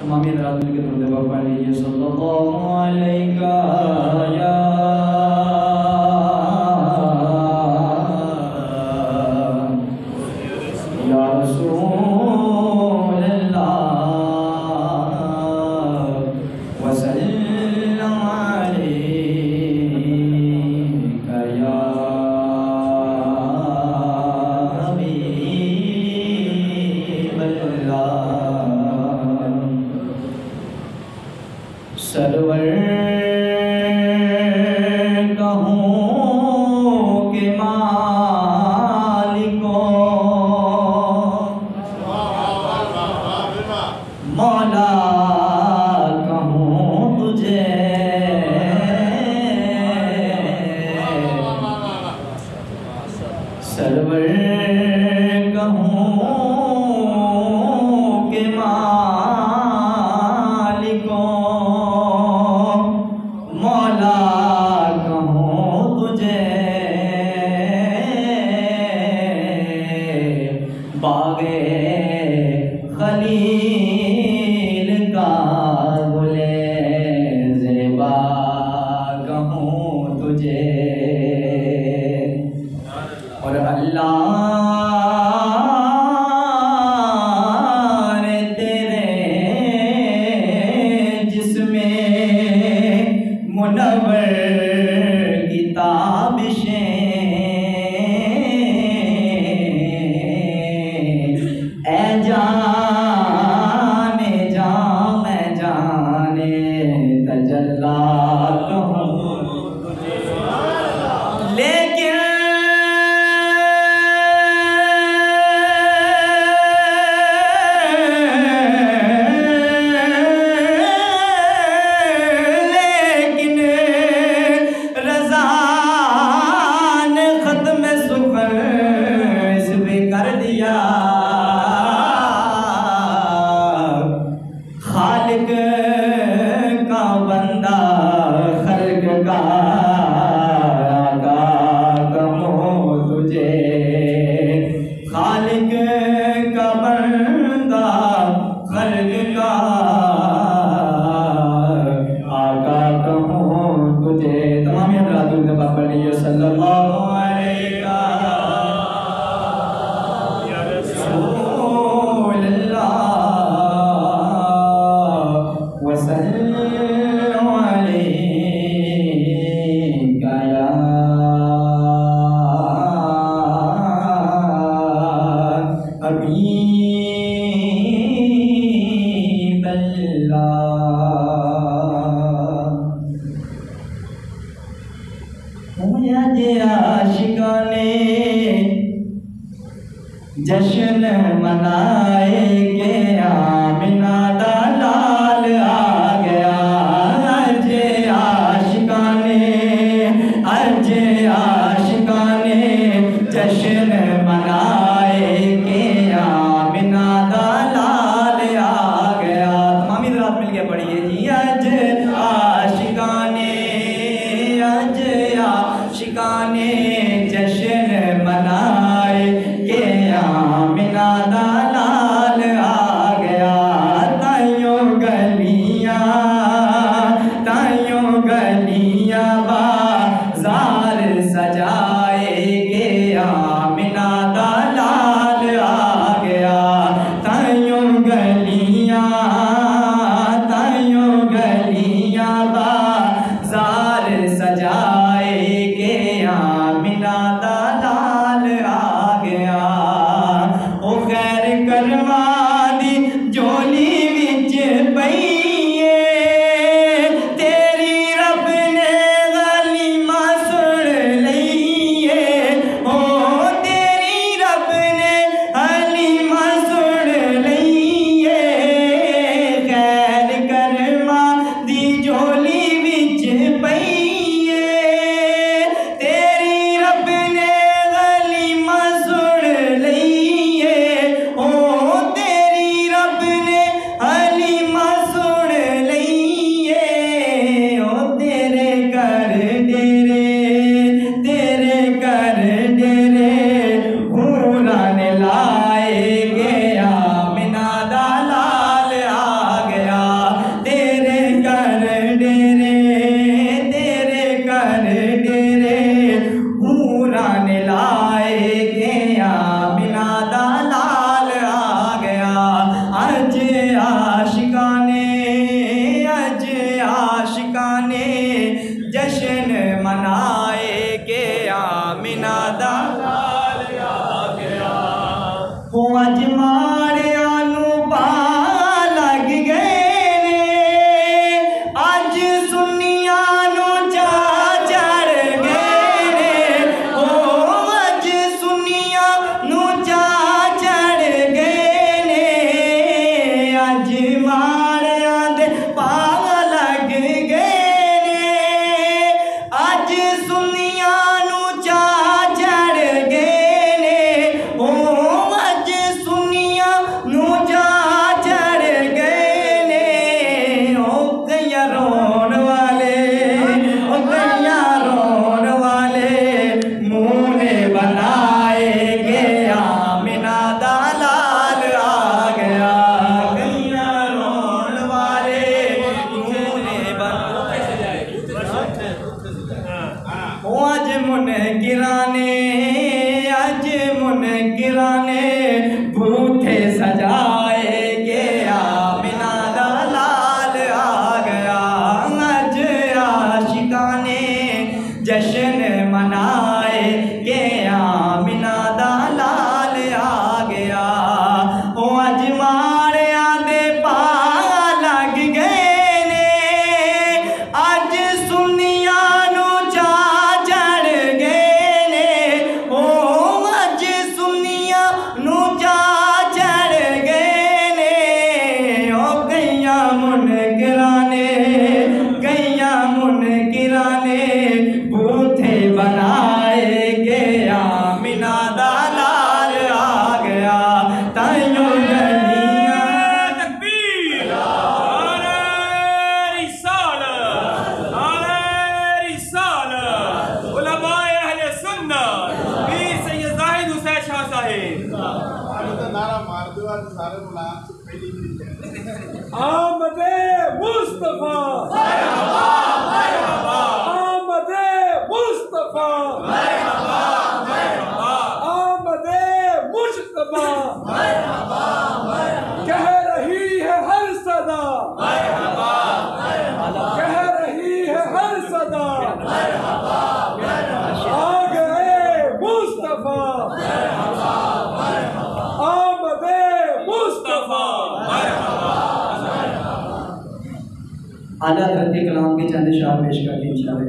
तमामी हज़रात मिलकर दुरूद पाक पढ़ लीजिए सल्लल्लाहु अलैका या रसूल अल्लाह व सल्लम अलैका या हबीब अल्लाह। सरवर कहूँ के मालिको मौला कहूँ तुझे, सरवर कहूँ के मालिको मौला कहूँ तुझे, बागे खलील का गुले ज़ेबा कहूँ तुझे। और अल्लाह रे तेरे जिसमें मुनव्वर की ताबिशें ऐ जाने जा मैं जाने तजल्ला कहूँ तुझे। लेकिन रज़ा ने ख़त्म सुखर इस पे कर दिया। खालिक का बंदा खल्क का आका कहूँ तुझे, खालिक का बंदा खल्क का आका कहूँ तुझे। तमाम हज़रात दुरूद पाक पढ़ लीजिए सल्लल्लाहु अलैका या रसूल अल्लाह व सल्लम अलैका या हबीब अल्लाह। आज आशिकाने जश्न मनाए के आमिना दा लाल आ गया। आज आशिकाने जश्न मनाए के आमिना दा लाल आ गया। तमामी हज़रात मिल के पढ़िए जी। आज आशिकाने जश्न मनाए के आमिना दा लाल आ किराने बूथे सजाए के आमिना दा लाल आ गया। अज आशिकाने जश्न मनाए के आमिना दा लाल आ गया। ओ अज माड़िया दे पा लग गए ने, अज सुनिया नू चा चढ़ गए ने। ओ अज सुनिया नू चा चढ़ गए ने। ओ गैया मुनकिराने बूथे बनाए के आमिना दा लाल आ गया। ताइयों गलियां तकबीर नारे रिसालत उलमाए अहले सुन्नत पीर सैयद जाहिद हुसैन शाह साहिब नारा मार दो आज सारे मुलाकात से पहली आमदे मुस्तफा मरहबा मरहबा, आमदे मुस्तफा मरहबा मरहबा, आमदे मुस्तफा मरहबा मरहबा, कह रही है हर सदा मरहबा मरहबा, कह रही है हर सदा मरहबा मरहबा, आ गए मुस्तफा मरहबा मरहबा, आमदे मुस्तफा मरहबा। आला धरती कलाम के चंद शाह पेश कर दी इंशाअल्लाह।